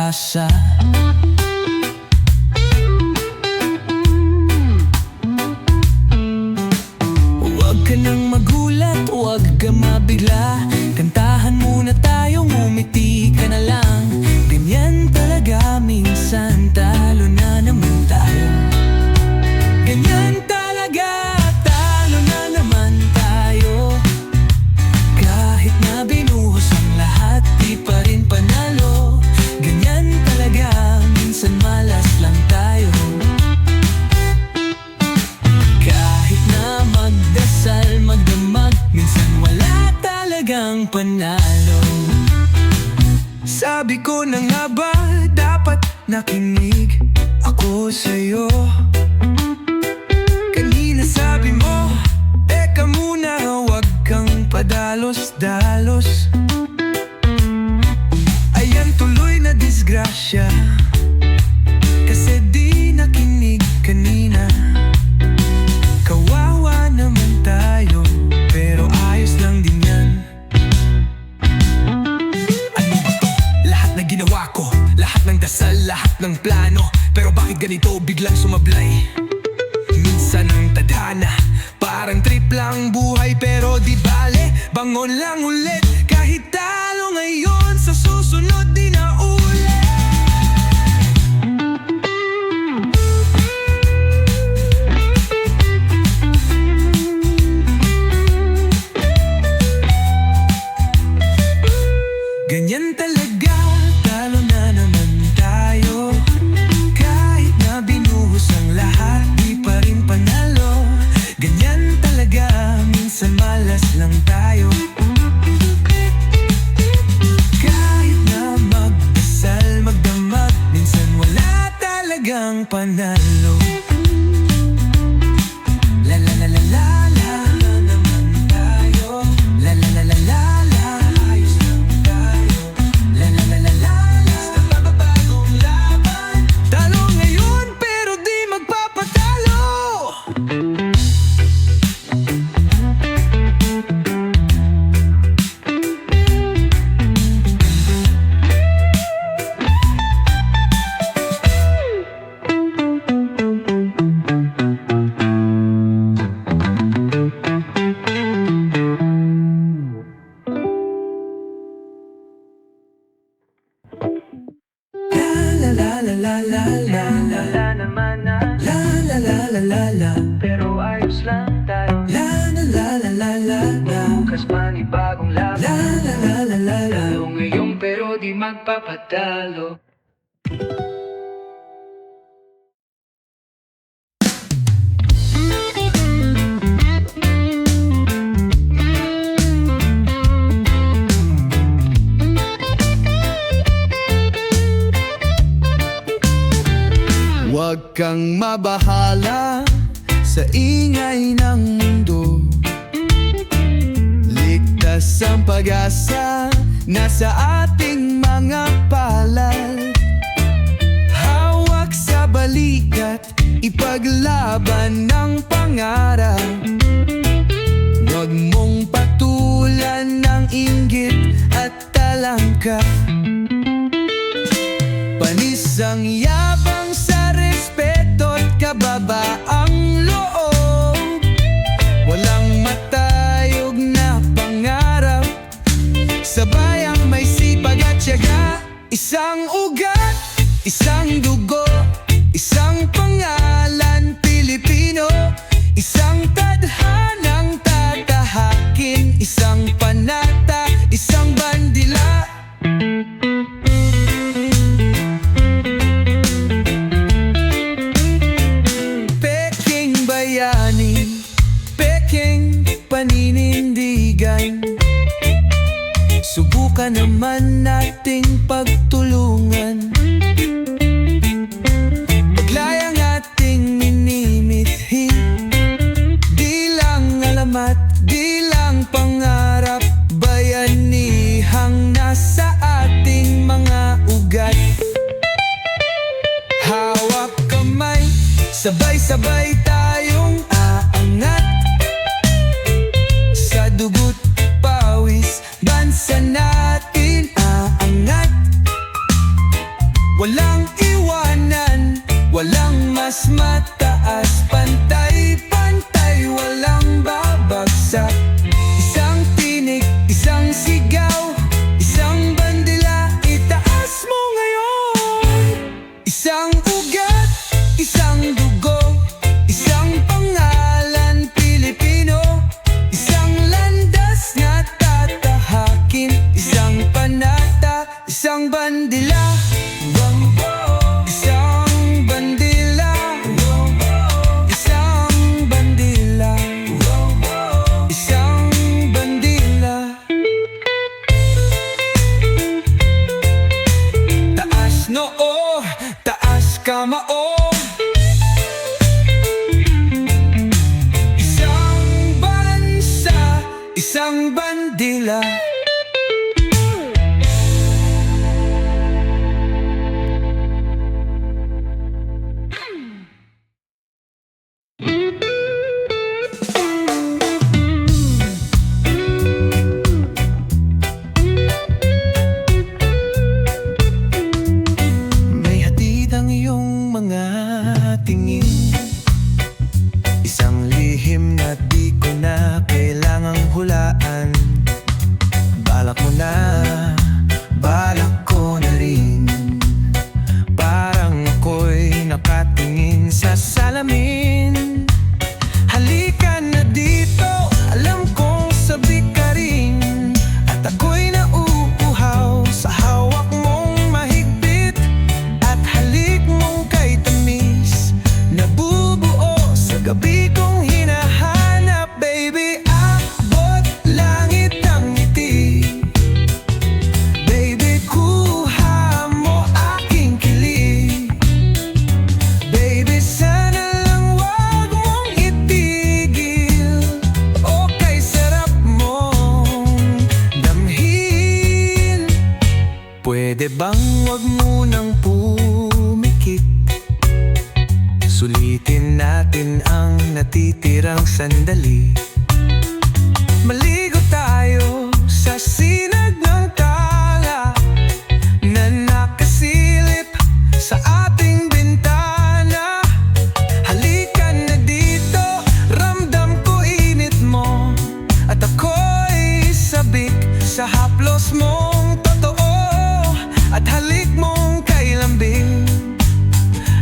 pag-asa. Huwag ka nang magulat, huwag ka mabigla. Kantahan muna tayo, ngumiti ka na lang. Ganyan talaga minsan, talo na naman tayo. Ganyan talaga, talo na naman tayo. Kahit na binuhos ang lahat, di pa rin panalo. Ganyan talaga, minsan malas lang tayo. Kahit na magdasal, magdamag, minsan wala talagang panalo. Sabi ko na nga ba, dapat nakinig ako sa'yo. Kanina sabi mo, teka muna, huwag kang padalos-dalos. Ayan tuloy na disgrasya, kasi di nakinig kanina. Kawawa naman tayo, pero ayos lang din yan. Ano ba to? Lahat na ginawa ko, lahat ng dasal, lahat ng plano, pero bakit ganito biglang sumablay? Minsan ang tadhana, parang trip lang buhay, pero di bale, bangon lang ulit. Kahit talo ngayon, sa susunod di na ulit. Ganyan talaga, talo na naman tayo. Kahit na binuhos ang lahat, di pa rin panalo. Ganyan talaga, minsan malas lang tayo. Kahit na magdasal, magdamag, minsan wala talagang panalo. La la la la la la, naman tayo. La la la la la la, ayos lang tayo. La la la la la la, basta mababagong laban. Talo ngayon pero di magpapatalo. La la la la la la la la naman na. La la la la la la, pero ayos lang tayo. La la la la la la la, bukas panibagong laban. La la la la la la, talo ngayon pero di magpapatalo. Huwag kang mabahala sa ingay ng mundo. Ligtas ang pag-asa, nasa ating mga palad. Hawak sa balikat, ipaglaban ng pangarap. Huwag mong patulan ng inggit at talangka. Panis ang yabang sa respeto at kababaang loob. Walang matayog na pangarap, sabay ang may sipag at tiyaga. Isang ugat, isang dugo, isang pangalan Pilipino. Isang tadhanang tatahakin, isang panata, isang bandila. Peking bayani, peking paninindigan. Subukan naman nating pagtulungan. Paglayang ating minimithi, di lang alamat, di lang pangarap. Bayanihang nasa ating mga ugat. Hawak kamay, sabay-sabay tayong aangat. Sa dugo't pawis, bansa natin aangat. kasama isang bansa, isang bandila. May hatid ang iyong mga tingin, isang lihim na di ko na kailangang hulaan. Balak mo na, balak ko na rin, parang ako'y nakatingin sa salamin. Halika na dito, alam kong sabik ka rin, at ako'y nauuhaw sa hawak mong mahigpit, at halik mong kay tamis, nabubuo sa gabi kong hinahanap. Baby, abot langit ang ngiti, baby, kuha mo aking kilig, baby, sana lang wag mong itigil, o kay sarap mong damhin. Pwede bang wag mo nang pumikit, sulitin natin ang natitirang sandali, maligo tayo sa sinag ng tala na nakasilip sa ating bintana. Halika na dito, ramdam ko init mo, at ako'y sabik sa haplos mong totoo, at halik mong kay lambing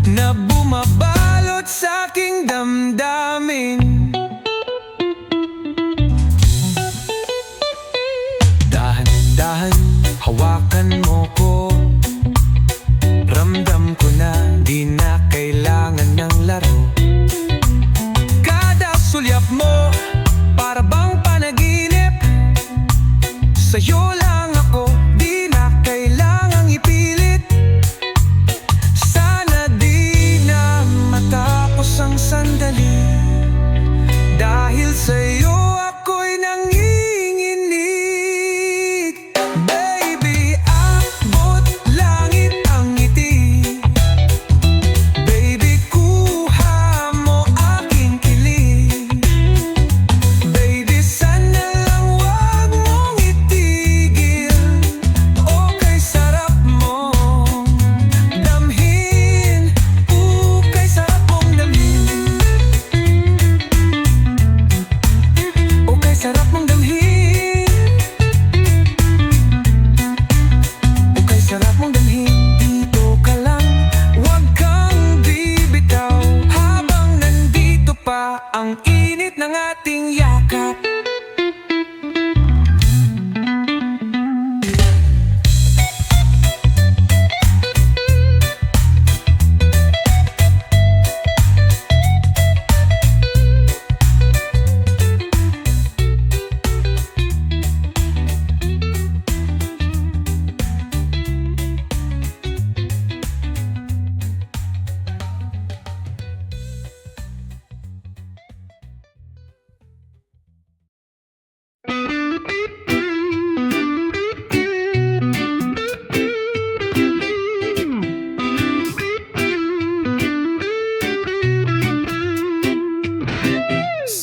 na bumabalot sa aking damdamin. Dahan-dahan, hawakan mo ko, ramdam ko na di na kailangan ng laro. Kada sulyap mo, para bang panaginip, sa'yo lang ako, di na kailangang ipilit. Sana di na matapos ang sandali, dahil sa'yo ako'y nanginginig. Baby, abot langit ang ngiti, baby, kuha mo aking kilig, baby, sana lang wag mong itigil, o kay sarap mong damhin, kay sarap mong damhin, o kay sarap mong damhin, o kay sarap mong damhin. Dito ka lang, wag kang bibitaw, habang nandito pa ang init ng ating yakap.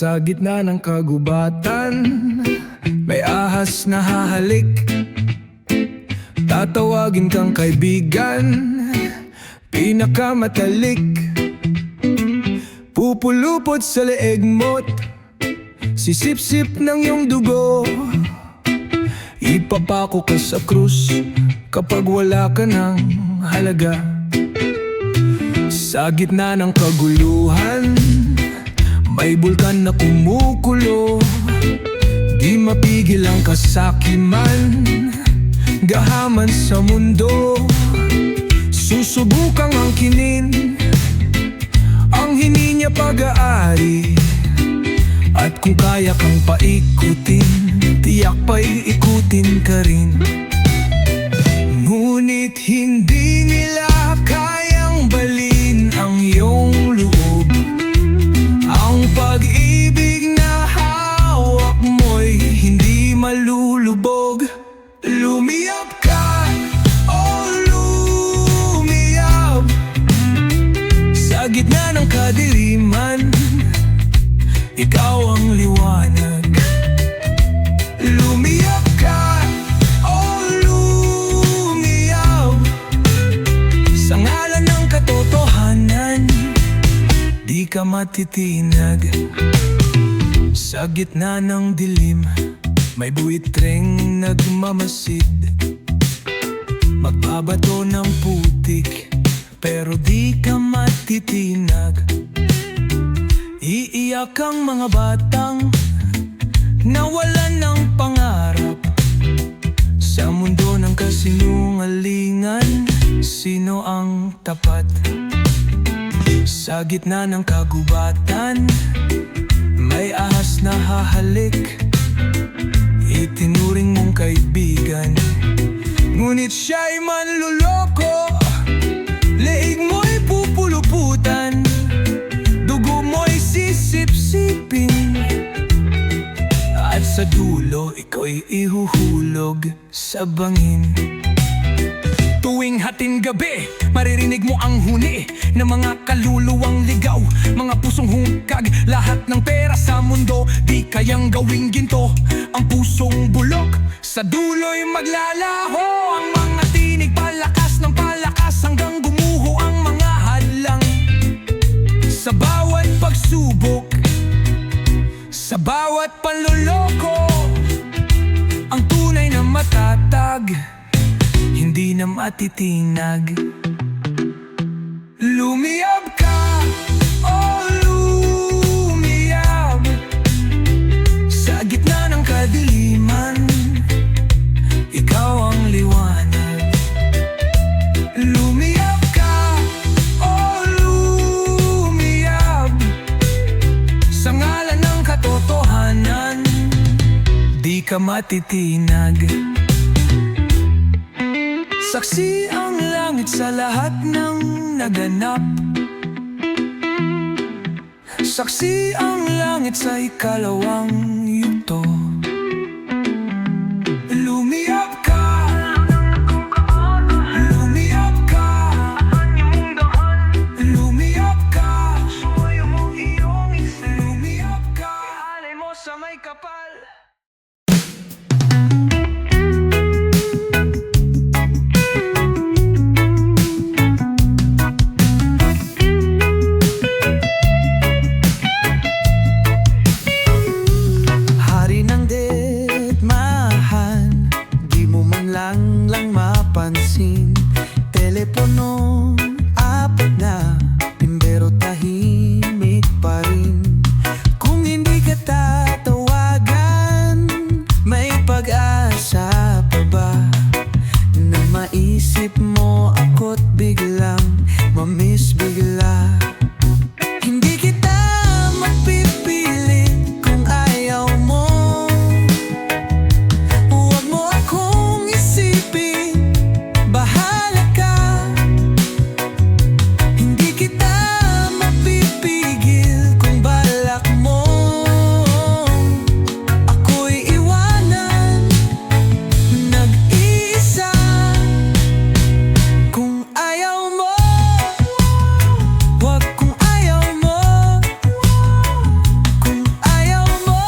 Sa gitna ng kagubatan, may ahas na hahalik, tatawagin kang kaibigan, pinakamatalik. Pupulupot sa leeg mo't sisip-sip ng iyong dugo, ipapako ka sa krus kapag wala ka ng halaga. Sa gitna ng kaguluhan, may bulkan na kumukulo, di mapigil ang kasakiman, gahaman sa mundo. Susubukang angkinin ang hininya pag-aari, at kung kaya kang paikutin, tiyak paiikutin ka rin. Ngunit hindi nila kayang balikan malulubog. Lumiyap ka, oh lumiyap, sa gitna ng kadiliman, ikaw ang liwanag. Lumiyap ka, oh lumiyap, sa ngalan ng katotohanan, di ka matitinag. Sa gitna ng dilim, may buitreng nagmamasid, magbabato ng putik, pero di ka matitinag. Iiyak ang mga batang nawalan ng pangarap. Sa mundo ng kasinungalingan, sino ang tapat? Sa gitna ng kagubatan, may ahas na hahalik, itinuring mong kaibigan, ngunit siya'y manluloko. Leeg mo'y pupuluputan, dugo mo'y sisip-sipin, at sa dulo, ikaw'y ihuhulog sa bangin. Tuwing hating gabi, maririnig mo ang huni ng mga kaluluwang ligaw, mga pusong hungkag. Lahat ng pera sa mundo di kayang gawing ginto. Ang pusong bulok sa dulo'y maglalaho. Ang mga tinig palakas ng palakas, hanggang gumuho ang mga hadlang. Sa bawat pagsubok, sa bawat panloloko, ang tunay na matatag, hindi na matitinag. Lumiyab ka, oh lumiyab, sa gitna ng kadiliman, ikaw ang liwanag. Lumiyab ka, oh lumiyab, sa ngalan ng katotohanan, di ka matitinag. Saksi ang langit sa lahat ng naganap, saksi ang langit sa ikalawang yugto. Lumiyap ka, lumiyap ka, lumiyap ka, sumayo mo iyong isip. Lumiyap ka, alay mo sa may kapal. Lang mapansin, telepono apat na, timbero tahimik pa rin. Kung hindi ka tatawagan, may pag-asa pa ba na maisip mo ako't biglang mamiss bigla? Hindi kita mapipilit kung ayaw mo. Huwag mo akong isipin, bahala ka. Hindi kita mapipigil kung balak mo ako'y iwanan nag-iisa. Kung ayaw mo, huwag kung ayaw mo. Kung ayaw mo,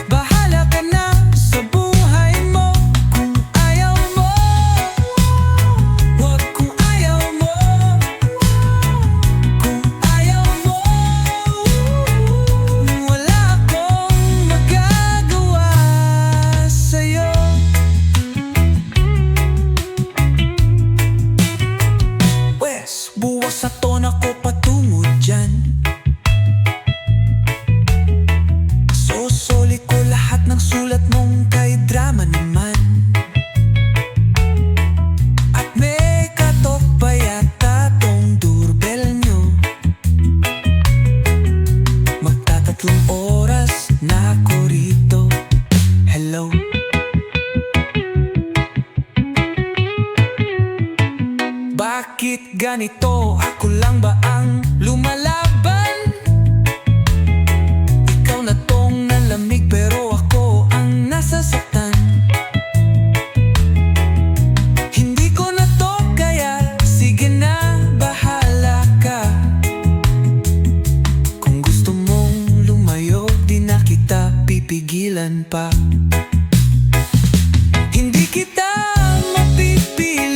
bahala ka na sa buhay mo. Kung ayaw mo, huwag kung ayaw mo. Kung ayaw mo, wala akong magagawa sa'yo. Wes, buwas sa tona ko patungo dyan. Susuli ko lahat ng sulat mong kay drama naman. At may katok pa yata tong doorbell nyo. Magtatatlong oras na ako rito. Hello? Bakit ganito? Ako lang ba ang lumalaban? Ikaw na tong nalamig pero ako kailan pa. Hindi kita mapipilit